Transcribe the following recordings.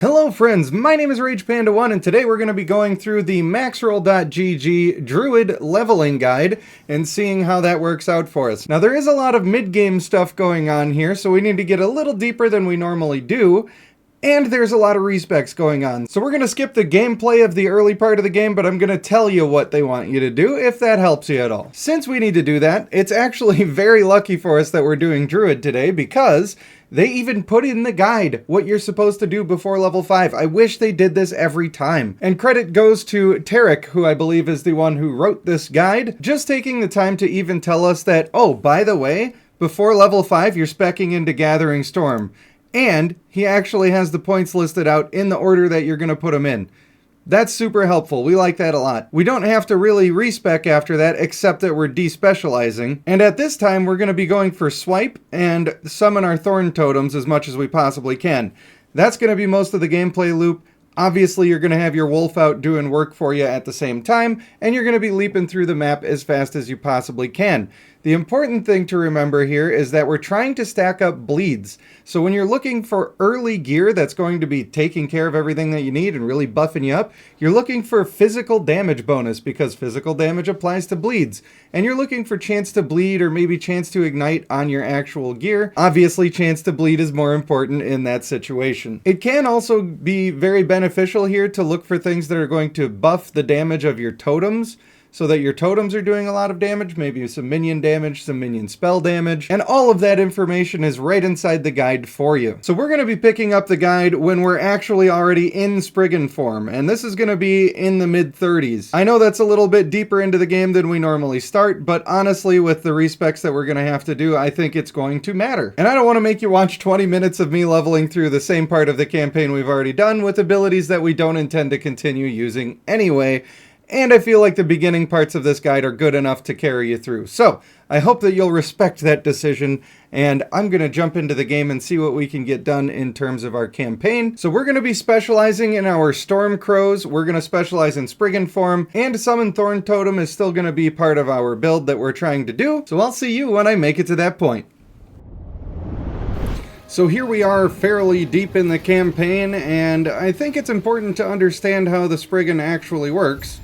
Hello friends, my name is RagePanda1 and today we're going to be going through the Maxroll.gg Druid leveling guide and seeing how that works out for us. Now there is a lot of mid-game stuff going on here, so we need to get a little deeper than we normally do. And there's a lot of respecs going on. So we're going to skip the gameplay of the early part of the game, but I'm going to tell you what they want you to do if that helps you at all. Since we need to do that, it's actually very lucky for us that we're doing Druid today because they even put in the guide what you're supposed to do before level 5. I wish they did this every time. And credit goes to Tarek, who I believe is the one who wrote this guide, just taking the time to even tell us that, oh, by the way, before level 5, you're speccing into Gathering Storm. And he actually has the points listed out in the order that you're going to put them in. That's super helpful. We like that a lot. We don't have to really respec after that, except that we're despecializing. And at this time, we're going to be going for swipe and summon our thorn totems as much as we possibly can. That's going to be most of the gameplay loop. Obviously, you're going to have your wolf out doing work for you at the same time, and you're going to be leaping through the map as fast as you possibly can. The important thing to remember here is that we're trying to stack up bleeds. So when you're looking for early gear that's going to be taking care of everything that you need and really buffing you up, you're looking for physical damage bonus because physical damage applies to bleeds. And you're looking for chance to bleed or maybe chance to ignite on your actual gear. Obviously, chance to bleed is more important in that situation. It can also be very beneficial here to look for things that are going to buff the damage of your totems, so that your totems are doing a lot of damage, maybe some minion damage, some minion spell damage, and all of that information is right inside the guide for you. So we're going to be picking up the guide when we're actually already in Spriggan form, and this is going to be in the mid-30s. I know that's a little bit deeper into the game than we normally start, but honestly, with the respecs that we're going to have to do, I think it's going to matter. And I don't want to make you watch 20 minutes of me leveling through the same part of the campaign we've already done with abilities that we don't intend to continue using anyway. And I feel like the beginning parts of this guide are good enough to carry you through. So, I hope that you'll respect that decision, and I'm going to jump into the game and see what we can get done in terms of our campaign. So we're going to be specializing in our Storm Crows, we're going to specialize in Spriggan form, and Summon Thorn Totem is still going to be part of our build that we're trying to do. So I'll see you when I make it to that point. So here we are fairly deep in the campaign, and I think it's important to understand how the Spriggan actually works.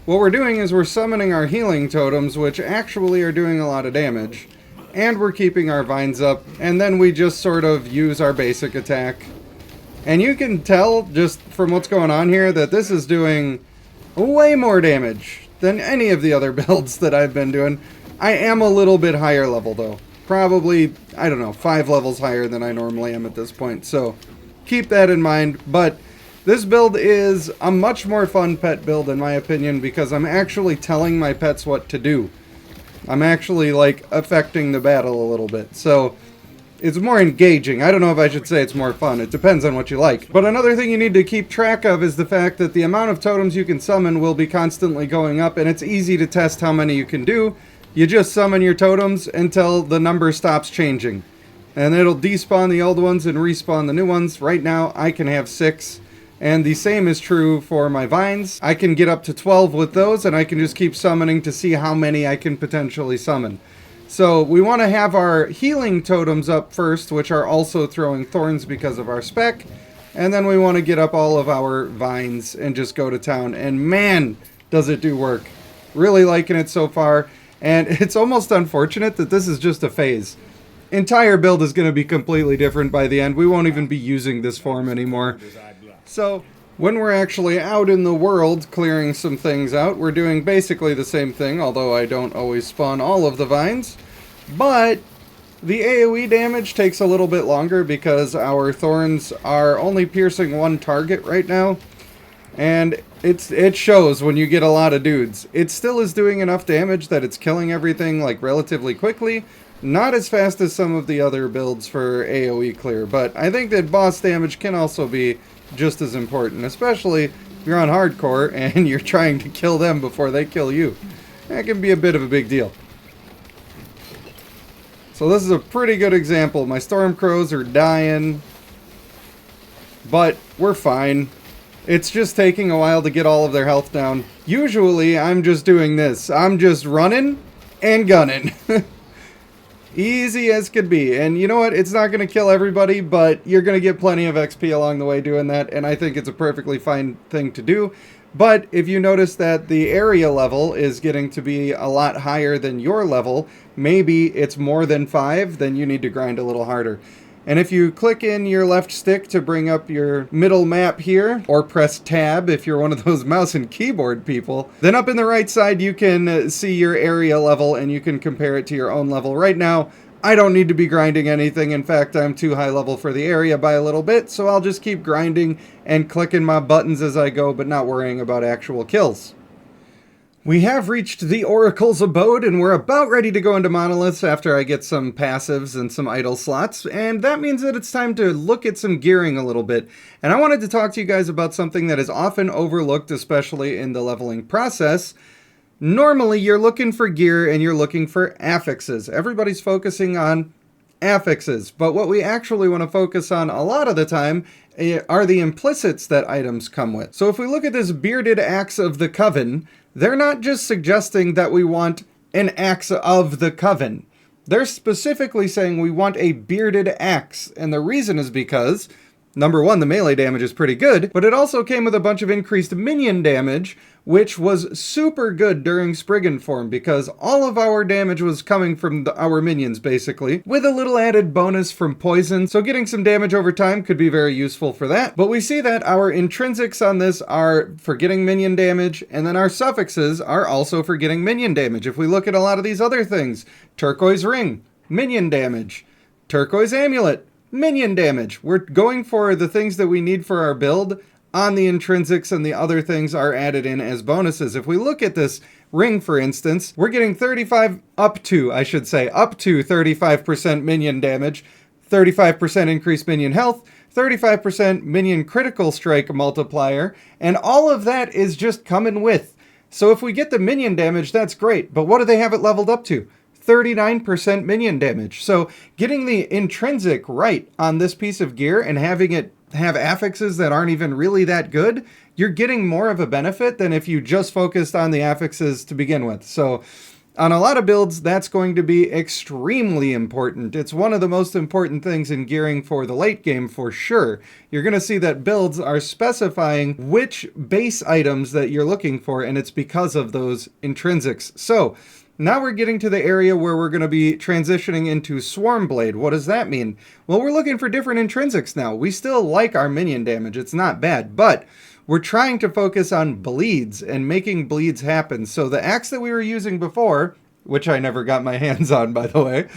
What we're doing is we're summoning our healing totems, which actually are doing a lot of damage. And we're keeping our vines up, and then we just sort of use our basic attack. And you can tell, just from what's going on here, that this is doing way more damage than any of the other builds that I've been doing. I am a little bit higher level, though. Probably, I don't know, 5 levels higher than I normally am at this point. So, keep that in mind, but this build is a much more fun pet build in my opinion because I'm actually telling my pets what to do. I'm actually like affecting the battle a little bit. So it's more engaging. I don't know if I should say it's more fun. It depends on what you like. But another thing you need to keep track of is the fact that the amount of totems you can summon will be constantly going up, and it's easy to test how many you can do. You just summon your totems until the number stops changing. And it'll despawn the old ones and respawn the new ones. Right now I can have 6. And the same is true for my vines. I can get up to 12 with those, and I can just keep summoning to see how many I can potentially summon. So we want to have our healing totems up first, which are also throwing thorns because of our spec. And then we want to get up all of our vines and just go to town. And man, does it do work. Really liking it so far. And it's almost unfortunate that this is just a phase. Entire build is going to be completely different by the end. We won't even be using this form anymore. So, when we're actually out in the world clearing some things out, we're doing basically the same thing, although I don't always spawn all of the vines. But the AoE damage takes a little bit longer because our thorns are only piercing one target right now. And it shows when you get a lot of dudes. It still is doing enough damage that it's killing everything like relatively quickly. Not as fast as some of the other builds for AoE clear, but I think that boss damage can also be just as important, especially if you're on hardcore and you're trying to kill them before they kill you. That can be a bit of a big deal. So this is a pretty good example. My Storm Crows are dying, but we're fine. It's just taking a while to get all of their health down. Usually I'm just doing this. I'm just running and gunning. Easy as could be. And you know what? It's not going to kill everybody, but you're going to get plenty of XP along the way doing that, and I think it's a perfectly fine thing to do. But if you notice that the area level is getting to be a lot higher than your level, maybe it's more than 5, then you need to grind a little harder. And if you click in your left stick to bring up your middle map here, or press tab if you're one of those mouse and keyboard people, then up in the right side you can see your area level and you can compare it to your own level. Right now, I don't need to be grinding anything. In fact, I'm too high level for the area by a little bit, so I'll just keep grinding and clicking my buttons as I go, but not worrying about actual kills. We have reached the Oracle's abode, and we're about ready to go into monoliths after I get some passives and some idle slots, and that means that it's time to look at some gearing a little bit. And I wanted to talk to you guys about something that is often overlooked, especially in the leveling process. Normally, you're looking for gear and you're looking for affixes. Everybody's focusing on affixes, but what we actually want to focus on a lot of the time are the implicits that items come with. So if we look at this bearded axe of the coven, they're not just suggesting that we want an axe of the coven. They're specifically saying we want a bearded axe, and the reason is because, number one, the melee damage is pretty good, but it also came with a bunch of increased minion damage, which was super good during Spriggan form, because all of our damage was coming from our minions, basically, with a little added bonus from poison, so getting some damage over time could be very useful for that. But we see that our intrinsics on this are for getting minion damage, and then our suffixes are also for getting minion damage. If we look at a lot of these other things, turquoise ring, minion damage, turquoise amulet, minion damage. We're going for the things that we need for our build on the intrinsics, and the other things are added in as bonuses. If we look at this ring, for instance, we're getting up to 35% minion damage, 35% increased minion health, 35% minion critical strike multiplier, and all of that is just coming with. So if we get the minion damage, that's great, but what do they have it leveled up to? 39% minion damage. So getting the intrinsic right on this piece of gear and having it have affixes that aren't even really that good, you're getting more of a benefit than if you just focused on the affixes to begin with. So on a lot of builds, that's going to be extremely important. It's one of the most important things in gearing for the late game for sure. You're going to see that builds are specifying which base items that you're looking for, and it's because of those intrinsics. So now we're getting to the area where we're going to be transitioning into Swarmblade. What does that mean? Well, we're looking for different intrinsics now. We still like our minion damage. It's not bad, but we're trying to focus on bleeds and making bleeds happen. So the axe that we were using before, which I never got my hands on, by the way,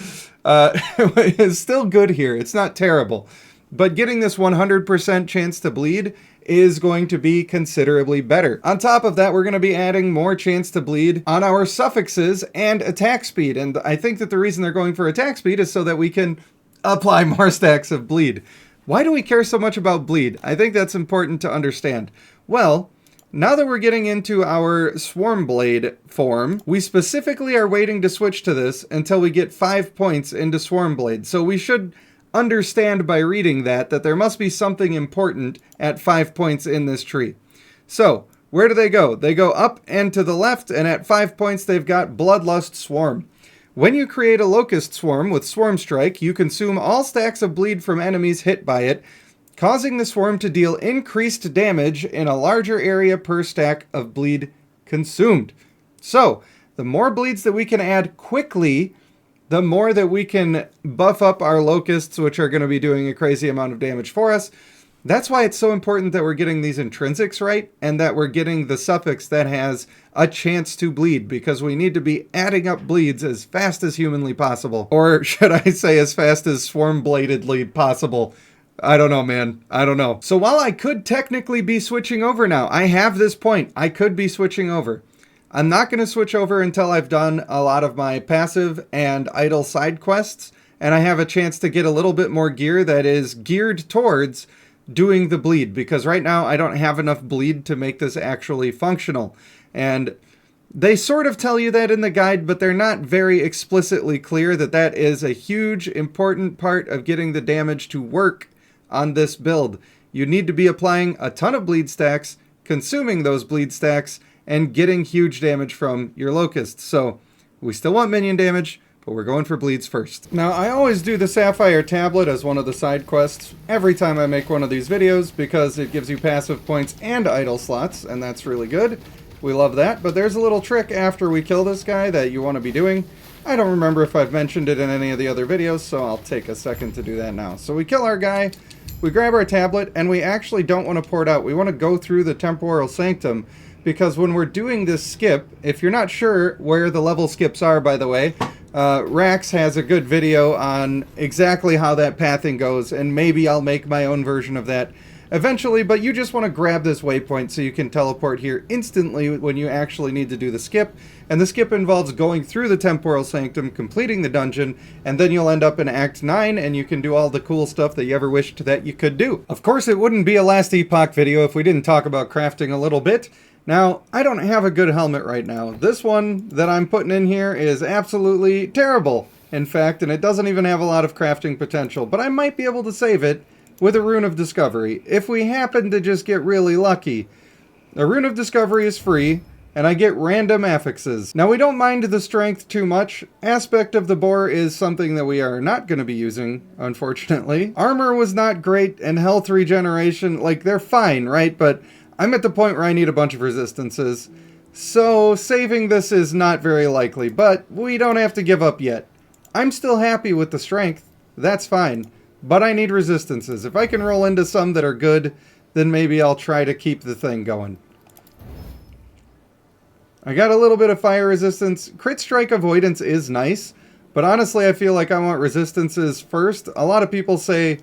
is still good here. It's not terrible. But getting this 100% chance to bleed is going to be considerably better. On top of that, we're going to be adding more chance to bleed on our suffixes and attack speed. And I think that the reason they're going for attack speed is so that we can apply more stacks of bleed. Why do we care so much about bleed? I think that's important to understand. Well, now that we're getting into our Swarmblade form, we specifically are waiting to switch to this until we get 5 points into Swarmblade. So we should understand by reading that there must be something important at 5 points in this tree. So where do they go? They go up and to the left, and at 5 points they've got Bloodlust Swarm. When you create a Locust Swarm with Swarm Strike, you consume all stacks of bleed from enemies hit by it, causing the swarm to deal increased damage in a larger area per stack of bleed consumed. So the more bleeds that we can add quickly, the more that we can buff up our locusts, which are going to be doing a crazy amount of damage for us. That's why it's so important that we're getting these intrinsics right, and that we're getting the suffix that has a chance to bleed, because we need to be adding up bleeds as fast as humanly possible. Or should I say as fast as swarm-bladedly possible? I don't know, man. I don't know. So while I could technically be switching over now, I have this point. I could be switching over. I'm not going to switch over until I've done a lot of my passive and idle side quests, and I have a chance to get a little bit more gear that is geared towards doing the bleed, because right now I don't have enough bleed to make this actually functional. And they sort of tell you that in the guide, but they're not very explicitly clear that that is a huge, important part of getting the damage to work on this build. You need to be applying a ton of bleed stacks, consuming those bleed stacks, and getting huge damage from your locusts. So we still want minion damage, but we're going for bleeds first. Now, I always do the Sapphire Tablet as one of the side quests every time I make one of these videos because it gives you passive points and idle slots, and that's really good. We love that, but there's a little trick after we kill this guy that you want to be doing. I don't remember if I've mentioned it in any of the other videos, so I'll take a second to do that now. So we kill our guy, we grab our tablet, and we actually don't want to port out. We want to go through the Temporal Sanctum, because when we're doing this skip, if you're not sure where the level skips are, by the way, Rax has a good video on exactly how that pathing goes, and maybe I'll make my own version of that eventually, but you just want to grab this waypoint so you can teleport here instantly when you actually need to do the skip. And the skip involves going through the Temporal Sanctum, completing the dungeon, and then you'll end up in Act 9, and you can do all the cool stuff that you ever wished that you could do. Of course, it wouldn't be a Last Epoch video if we didn't talk about crafting a little bit. Now, I don't have a good helmet right now. This one that I'm putting in here is absolutely terrible, in fact, and it doesn't even have a lot of crafting potential, but I might be able to save it with a Rune of Discovery, if we happen to just get really lucky. A Rune of Discovery is free, and I get random affixes. Now, we don't mind the strength too much. Aspect of the Boar is something that we are not going to be using, unfortunately. Armor was not great, and health regeneration, like, they're fine, right? But I'm at the point where I need a bunch of resistances, so saving this is not very likely, but we don't have to give up yet. I'm still happy with the strength. That's fine. But I need resistances. If I can roll into some that are good, then maybe I'll try to keep the thing going. I got a little bit of fire resistance. Crit strike avoidance is nice, but honestly I feel like I want resistances first. A lot of people say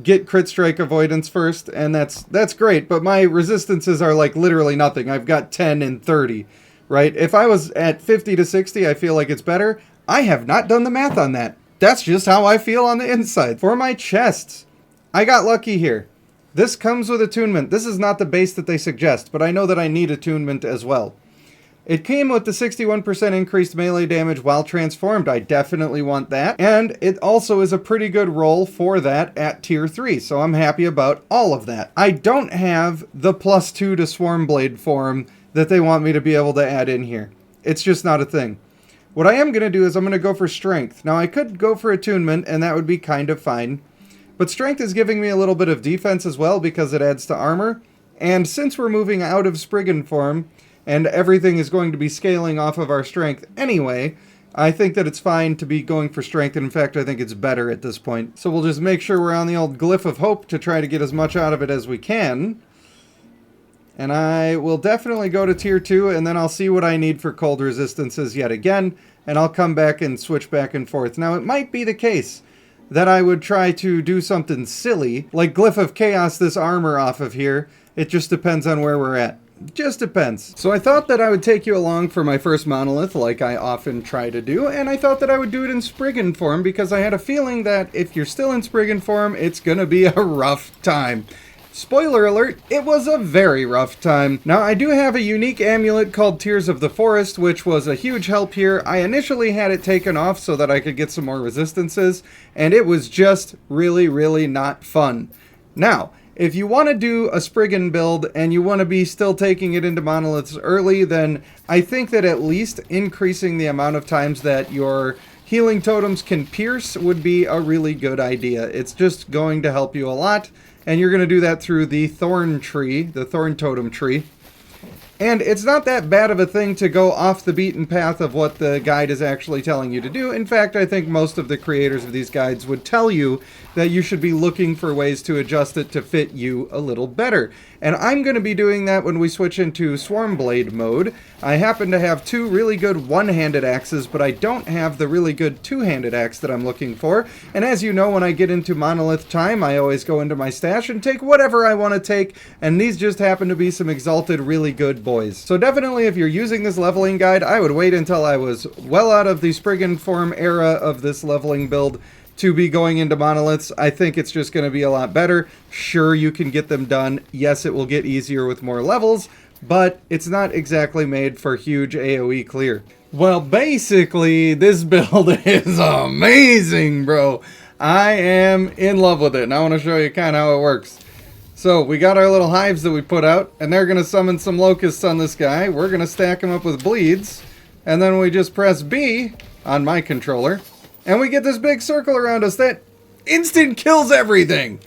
get crit strike avoidance first, and that's great, but my resistances are like literally nothing. I've got 10 and 30, right? If I was at 50 to 60, I feel like it's better. I have not done the math on that. That's just how I feel on the inside. For my chests, I got lucky here. This comes with attunement. This is not the base that they suggest, but I know that I need attunement as well. It came with the 61% increased melee damage while transformed. I definitely want that. And it also is a pretty good roll for that at tier 3, so I'm happy about all of that. I don't have the +2 to Swarmblade form that they want me to be able to add in here. It's just not a thing. What I am going to do is I'm going to go for Strength. Now, I could go for Attunement, and that would be kind of fine. But Strength is giving me a little bit of defense as well because it adds to armor. And since we're moving out of Spriggan form, and everything is going to be scaling off of our Strength anyway, I think that it's fine to be going for Strength. And in fact, I think it's better at this point. So we'll just make sure we're on the old Glyph of Hope to try to get as much out of it as we can. And I will definitely go to tier 2, and then I'll see what I need for cold resistances yet again, and I'll come back and switch back and forth. Now, it might be the case that I would try to do something silly, like Glyph of Chaos this armor off of here. It just depends on where we're at. Just depends. So I thought that I would take you along for my first monolith, like I often try to do, and I thought that I would do it in Spriggan form, because I had a feeling that if you're still in Spriggan form, it's gonna be a rough time. Spoiler alert, it was a very rough time. Now, I do have a unique amulet called Tears of the Forest, which was a huge help here. I initially had it taken off so that I could get some more resistances, and it was just really, really not fun. Now, if you want to do a Spriggan build and you want to be still taking it into monoliths early, then I think that at least increasing the amount of times that your healing totems can pierce would be a really good idea. It's just going to help you a lot. And you're going to do that through the thorn tree, the thorn totem tree. And it's not that bad of a thing to go off the beaten path of what the guide is actually telling you to do. In fact, I think most of the creators of these guides would tell you that you should be looking for ways to adjust it to fit you a little better. And I'm going to be doing that when we switch into Swarmblade mode. I happen to have two really good one-handed axes, but I don't have the really good two-handed axe that I'm looking for. And as you know, when I get into monolith time, I always go into my stash and take whatever I want to take, and these just happen to be some exalted, really good boys. So definitely, if you're using this leveling guide, I would wait until I was well out of the Spriggan form era of this leveling build to be going into monoliths. I think it's just going to be a lot better. Sure, you can get them done. Yes, it will get easier with more levels, but it's not exactly made for huge AoE clear. Well, basically, this build is amazing, bro. I am in love with it, and I want to show you kind of how it works. So, we got our little hives that we put out, and they're going to summon some locusts on this guy. We're going to stack them up with bleeds, and then we just press B, on my controller. And we get this big circle around us that instant kills everything.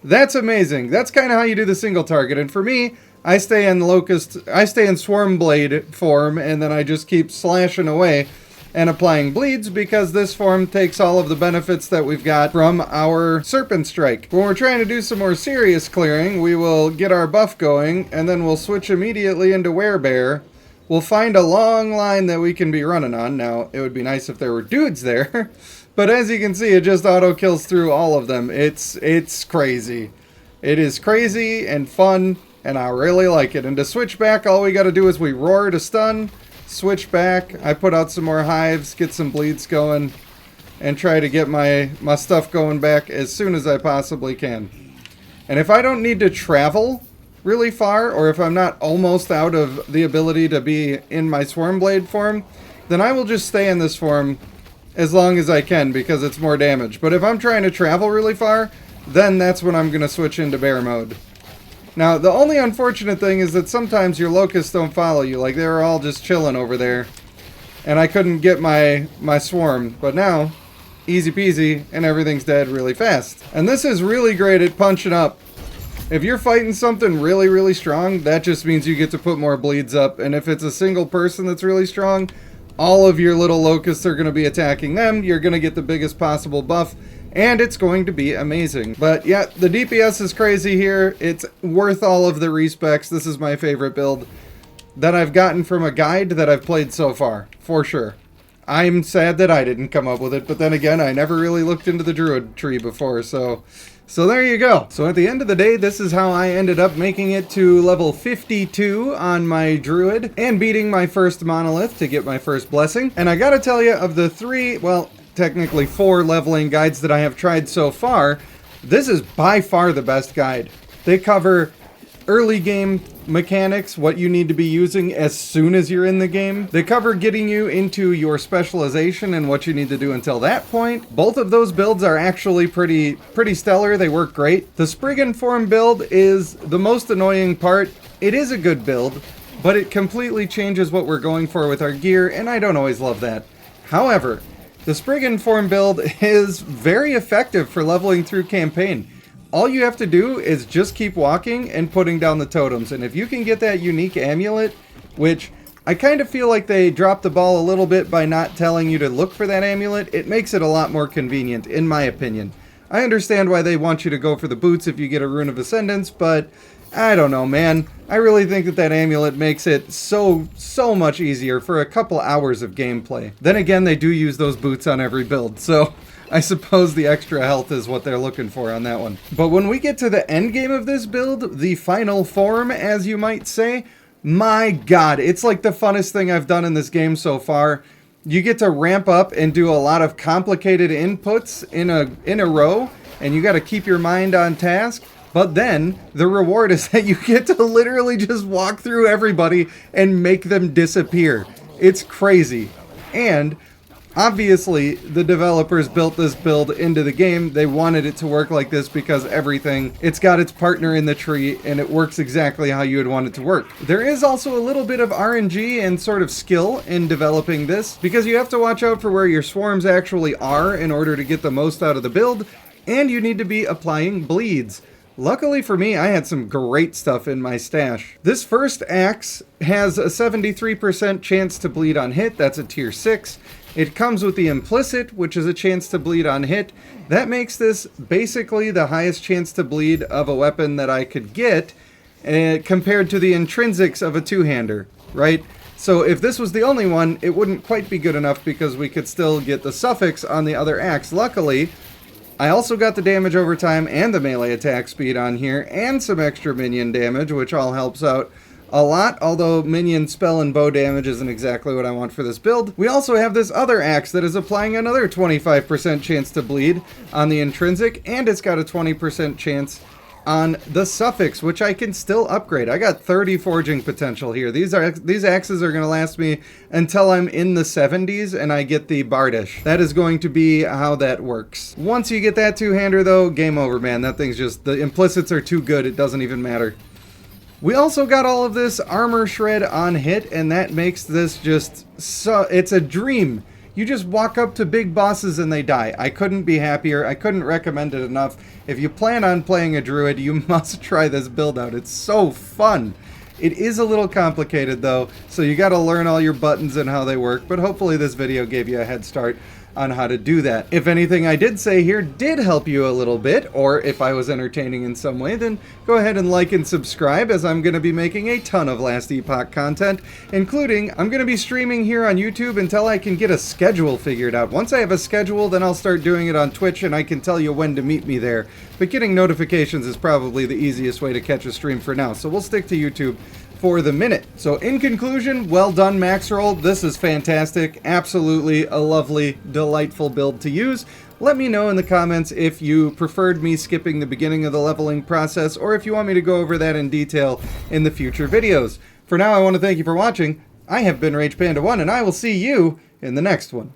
That's amazing. That's kind of how you do the single target. And for me, I stay in Swarmblade form, and then I just keep slashing away and applying bleeds, because this form takes all of the benefits that we've got from our Serpent Strike. When we're trying to do some more serious clearing, we will get our buff going, and then we'll switch immediately into Werebear. We'll find a long line that we can be running on. Now, it would be nice if there were dudes there, but as you can see, it just auto-kills through all of them. It's crazy. It is crazy and fun, and I really like it. And to switch back, all we gotta do is we roar to stun, switch back, I put out some more hives, get some bleeds going, and try to get my stuff going back as soon as I possibly can. And if I don't need to travel really far, or if I'm not almost out of the ability to be in my Swarmblade form, then I will just stay in this form as long as I can, because it's more damage. But if I'm trying to travel really far, then that's when I'm going to switch into bear mode. Now, the only unfortunate thing is that sometimes your locusts don't follow you. Like, they were all just chilling over there, and I couldn't get my swarm. But now, easy peasy, and everything's dead really fast. And this is really great at punching up. If you're fighting something really, really strong, that just means you get to put more bleeds up. And if it's a single person that's really strong, all of your little locusts are going to be attacking them. You're going to get the biggest possible buff, and it's going to be amazing. But yeah, the DPS is crazy here. It's worth all of the respects. This is my favorite build that I've gotten from a guide that I've played so far, for sure. I'm sad that I didn't come up with it, but then again, I never really looked into the Druid tree before, so there you go. So at the end of the day, this is how I ended up making it to level 52 on my Druid and beating my first monolith to get my first blessing. And I gotta tell you, of the three, well, technically 4 leveling guides that I have tried so far, this is by far the best guide. They cover early game mechanics, what you need to be using as soon as you're in the game. They cover getting you into your specialization and what you need to do until that point. Both of those builds are actually pretty stellar. They work great. The Spriggan form build is the most annoying part. It is a good build, but it completely changes what we're going for with our gear, and I don't always love that. However, the Spriggan form build is very effective for leveling through campaign. All you have to do is just keep walking and putting down the totems. And if you can get that unique amulet, which I kind of feel like they dropped the ball a little bit by not telling you to look for that amulet, it makes it a lot more convenient, in my opinion. I understand why they want you to go for the boots if you get a Rune of Ascendance, but I don't know, man. I really think that amulet makes it so much easier for a couple hours of gameplay. Then again, they do use those boots on every build, so I suppose the extra health is what they're looking for on that one. But when we get to the end game of this build, the final form, as you might say, my god, it's like the funnest thing I've done in this game so far. You get to ramp up and do a lot of complicated inputs in a row, and you got to keep your mind on task. But then, the reward is that you get to literally just walk through everybody and make them disappear. It's crazy. And obviously, the developers built this build into the game. They wanted it to work like this because it's got its partner in the tree, and it works exactly how you would want it to work. There is also a little bit of RNG and sort of skill in developing this, because you have to watch out for where your swarms actually are in order to get the most out of the build, and you need to be applying bleeds. Luckily for me, I had some great stuff in my stash. This first axe has a 73% chance to bleed on hit. That's a tier 6. It comes with the implicit, which is a chance to bleed on hit. That makes this basically the highest chance to bleed of a weapon that I could get compared to the intrinsics of a two-hander, right? So if this was the only one, it wouldn't quite be good enough because we could still get the suffix on the other axe. Luckily, I also got the damage over time and the melee attack speed on here, and some extra minion damage, which all helps out a lot, although minion spell and bow damage isn't exactly what I want for this build. We also have this other axe that is applying another 25% chance to bleed on the intrinsic, and it's got a 20% chance on the suffix, which I can still upgrade. I got 30 forging potential here. These axes are going to last me until I'm in the 70s and I get the Bardish. That is going to be how that works. Once you get that two-hander though, game over, man. That thing's just, the implicits are too good, it doesn't even matter. We also got all of this armor shred on hit, and that makes this just so, it's a dream. You just walk up to big bosses and they die. I couldn't be happier. I couldn't recommend it enough. If you plan on playing a druid, you must try this build out. It's so fun. It is a little complicated though, so you got to learn all your buttons and how they work, but hopefully this video gave you a head start on how to do that. If anything I did say here did help you a little bit, or if I was entertaining in some way, then go ahead and like and subscribe, as I'm going to be making a ton of Last Epoch content, including I'm going to be streaming here on YouTube until I can get a schedule figured out. Once I have a schedule, then I'll start doing it on Twitch and I can tell you when to meet me there. But getting notifications is probably the easiest way to catch a stream for now, so we'll stick to YouTube for the minute. So in conclusion, well done Maxroll. This is fantastic. Absolutely a lovely, delightful build to use. Let me know in the comments if you preferred me skipping the beginning of the leveling process, or if you want me to go over that in detail in the future videos. For now, I want to thank you for watching. I have been Rage Panda 1, and I will see you in the next one.